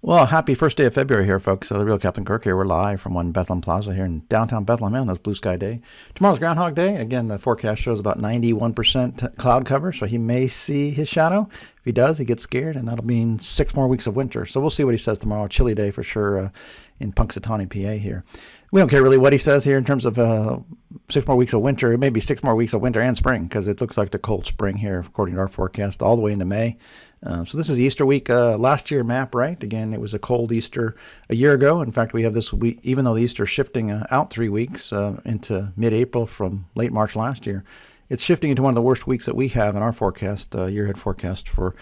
Well, happy first day of February here, folks. The real Captain Kirk here. We're live from One Bethlehem Plaza here in downtown Bethlehem. Man, that's blue sky day. Tomorrow's Groundhog Day. Again, the forecast shows about 91% cloud cover, so he may see his shadow. If he does, he gets scared, and that'll mean 6 more weeks of winter. So we'll see what he says tomorrow. A chilly day for sure in Punxsutawney, PA here. We don't care really what he says here in terms of 6 more weeks of winter. It may be 6 more weeks of winter and spring because it looks like the cold spring here, according to our forecast, all the way into May. So this is Easter week, last year map, right? Again, it was a cold Easter a year ago. In fact, we have this week, even though the Easter's shifting out 3 weeks into mid-April from late March last year, it's shifting into one of the worst weeks that we have in our forecast, year-ahead forecast for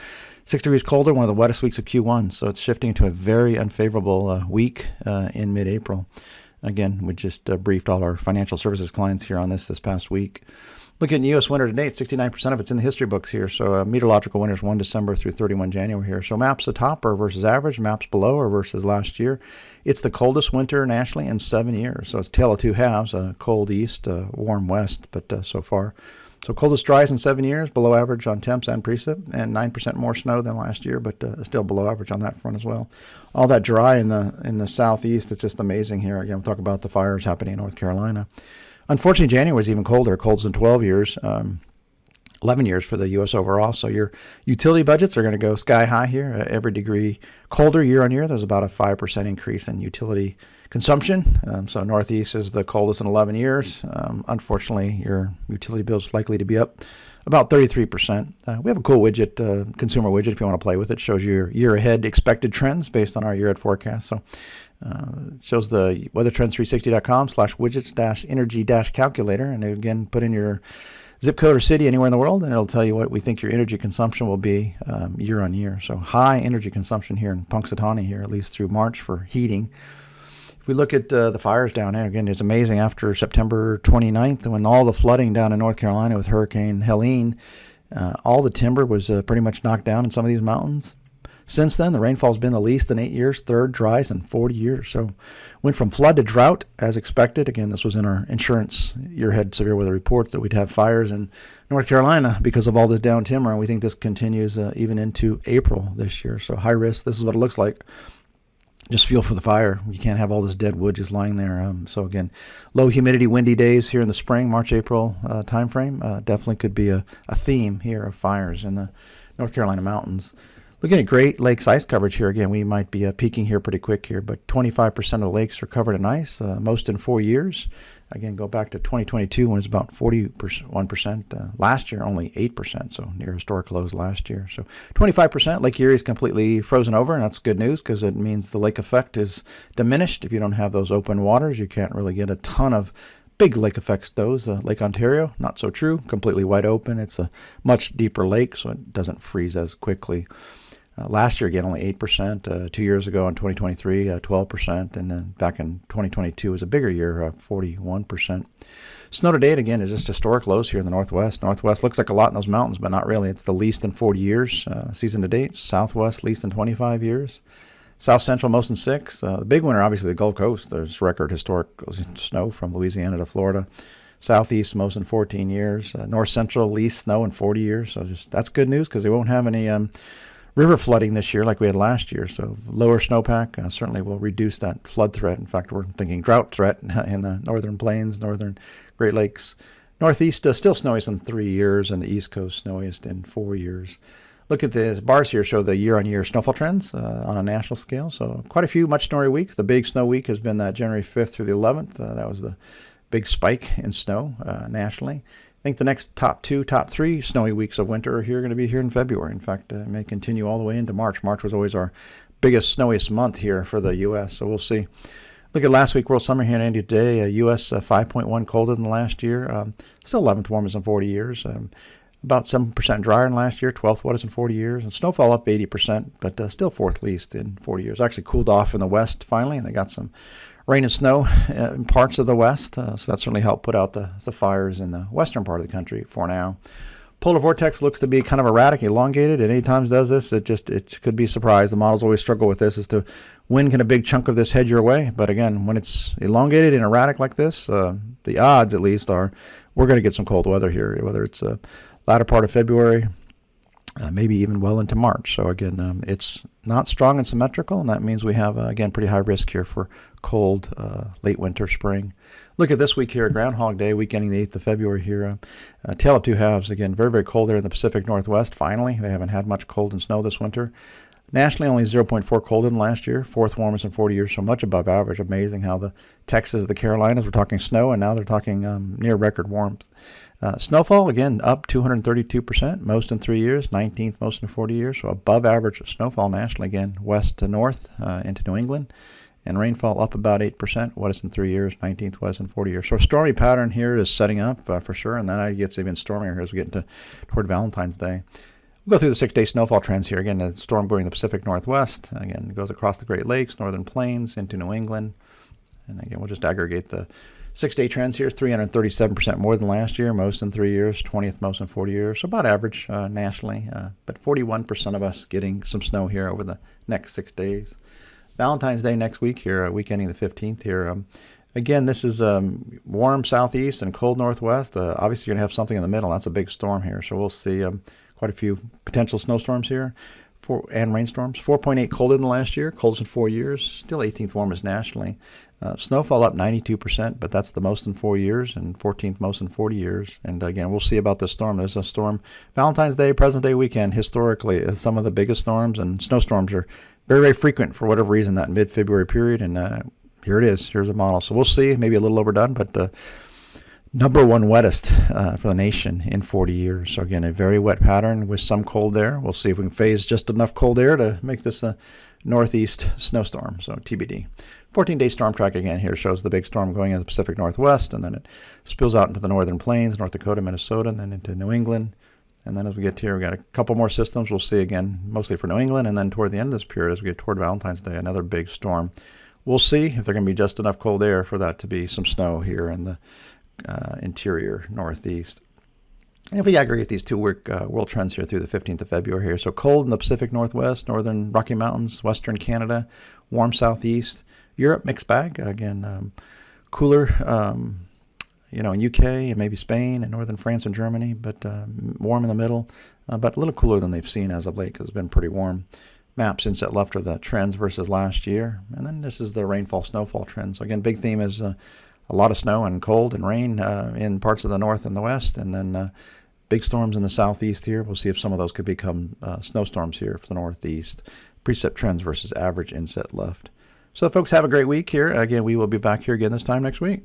6 degrees colder, one of the wettest weeks of Q1. So it's shifting into a very unfavorable week in mid-April. Again, we just briefed all our financial services clients here on this past week. Looking at U.S. winter to date, 69% of it's in the history books here. So meteorological winter is 1 December through 31 January here. So maps atop are versus average, maps below are versus last year. It's the coldest winter nationally in 7 years. So it's a tale of two halves, cold east, warm west, but so far. So coldest dries in 7 years, below average on temps and precip, and 9% more snow than last year, but still below average on that front as well. All that dry in the southeast, it's just amazing here. Again, we'll talk about the fires happening in North Carolina. Unfortunately, January is even colder, coldest in 12 years, 11 years for the U.S. overall. So your utility budgets are going to go sky high here. Every degree colder year on year, there's about a 5% increase in utility consumption. So Northeast is the coldest in 11 years. Unfortunately, your utility bill is likely to be up about 33%. We have a cool widget, consumer widget, if you want to play with it. It shows your year-ahead expected trends based on our year-ahead forecast. So it shows the weathertrends360.com/widgets-energy-calculator. And again, put in your zip code or city anywhere in the world, and it'll tell you what we think your energy consumption will be year on year. So high energy consumption here in Punxsutawney here, at least through March for heating. If we look at the fires down there, again, it's amazing. After September 29th, when all the flooding down in North Carolina with Hurricane Helene, all the timber was pretty much knocked down in some of these mountains. Since then, the rainfall's been the least in 8 years, third driest in 40 years. So went from flood to drought as expected. Again, this was in our insurance year-ahead severe weather reports that we'd have fires in North Carolina because of all this down timber, and we think this continues even into April this year. So high risk. This is what it looks like. Just feel for the fire. You can't have all this dead wood just lying there. So again, low humidity, windy days here in the spring, March, April timeframe. Definitely could be a theme here of fires in the North Carolina mountains. Looking at Great Lakes ice coverage here, again, we might be peaking here pretty quick here, but 25% of the lakes are covered in ice, most in 4 years. Again, go back to 2022 when it was about 41%. Last year, only 8%, so near historic lows last year. So 25%. Lake Erie is completely frozen over, and that's good news because it means the lake effect is diminished. If you don't have those open waters, you can't really get a ton of big lake effect snows. Lake Ontario, not so true, completely wide open. It's a much deeper lake, so it doesn't freeze as quickly. Last year, again, only 8%. 2 years ago in 2023, 12%. And then back in 2022 was a bigger year, 41%. Snow to date, again, is just historic lows here in the Northwest. Northwest looks like a lot in those mountains, but not really. It's the least in 40 years, season to date. Southwest, least in 25 years. South Central, most in 6. The big winner, obviously, the Gulf Coast. There's record historic snow from Louisiana to Florida. Southeast, most in 14 years. North Central, least snow in 40 years. So that's good news because they won't have any river flooding this year like we had last year. So lower snowpack certainly will reduce that flood threat. In fact, we're thinking drought threat in the northern plains, northern Great Lakes. Northeast, still snowiest in 3 years, and the East Coast snowiest in 4 years. Look at the bars here, show the year-on-year snowfall trends on a national scale. So quite a few much snowier weeks. The big snow week has been that January 5th through the 11th. That was the big spike in snow nationally. I think the next top 3 snowy weeks of winter are going to be here in February. In fact, it may continue all the way into March. March was always our biggest, snowiest month here for the U.S., so we'll see. Look at last week, World Summer here in India today. U.S. 5.1 colder than last year. Still 11th warmest in 40 years. About 7% drier than last year, 12th wettest in 40 years. And snowfall up 80%, but still 4th least in 40 years. Actually cooled off in the west finally, and they got some rain and snow in parts of the west. So that certainly helped put out the fires in the western part of the country for now. Polar vortex looks to be kind of erratic, elongated, and anytime it does this, it could be a surprise. The models always struggle with this as to when can a big chunk of this head your way. But again, when it's elongated and erratic like this, the odds at least are we're going to get some cold weather here, whether it's a latter part of February, maybe even well into March. So again, it's not strong and symmetrical, and that means we have, again, pretty high risk here for cold late winter, spring. Look at this week here, Groundhog Day, week ending the 8th of February here. Tale of two halves. Again, very, very cold there in the Pacific Northwest. Finally, they haven't had much cold and snow this winter. Nationally, only 0.4 colder than last year, fourth warmest in 40 years, so much above average. Amazing how the Texas, the Carolinas, we're talking snow, and now they're talking near record warmth. Snowfall, again, up 232%, most in 3 years, 19th most in 40 years, so above average snowfall nationally, again, west to north into New England. And rainfall up about 8%, what is in 3 years, 19th was in 40 years. So a stormy pattern here is setting up for sure, and then it gets even stormier here as we get toward Valentine's Day. We'll go through the 6-day snowfall trends here. Again, the storm going in the Pacific Northwest. Again, it goes across the Great Lakes, northern plains, into New England. And again, we'll just aggregate the 6-day trends here, 337% more than last year, most in 3 years, 20th most in 40 years. So about average nationally, but 41% of us getting some snow here over the next 6 days. Valentine's Day next week here, week ending the 15th here. Again, this is warm southeast and cold northwest. Obviously, you're going to have something in the middle. That's a big storm here. So we'll see quite a few potential snowstorms here and rainstorms. 4.8 colder than last year, coldest in 4 years. Still 18th warmest nationally. Snowfall up 92%, but that's the most in 4 years and 14th most in 40 years. And again, we'll see about this storm. There's a storm. Valentine's Day, President's Day weekend, historically, is some of the biggest storms, and snowstorms are very, very frequent for whatever reason, that mid-February period. And here it is. Here's a model. So we'll see. Maybe a little overdone, but the number one wettest for the nation in 40 years. So again, a very wet pattern with some cold air. We'll see if we can phase just enough cold air to make this a northeast snowstorm. So TBD. 14-day storm track again here shows the big storm going in the Pacific Northwest, and then it spills out into the northern plains, North Dakota, Minnesota, and then into New England. And then as we get here, we've got a couple more systems. We'll see again, mostly for New England. And then toward the end of this period, as we get toward Valentine's Day, another big storm. We'll see if there's going to be just enough cold air for that to be some snow here in the interior northeast. And if we aggregate these two world trends here through the 15th of February here, so cold in the Pacific Northwest, northern Rocky Mountains, western Canada, warm southeast. Europe, mixed bag. Again, cooler in UK and maybe Spain and northern France and Germany, but warm in the middle, but a little cooler than they've seen as of late because it's been pretty warm. Maps inset left are the trends versus last year. And then this is the rainfall, snowfall trends. So again, big theme is a lot of snow and cold and rain in parts of the north and the west, and then big storms in the southeast here. We'll see if some of those could become snowstorms here for the northeast. Precip trends versus average inset left. So folks, have a great week here. Again, we will be back here again this time next week.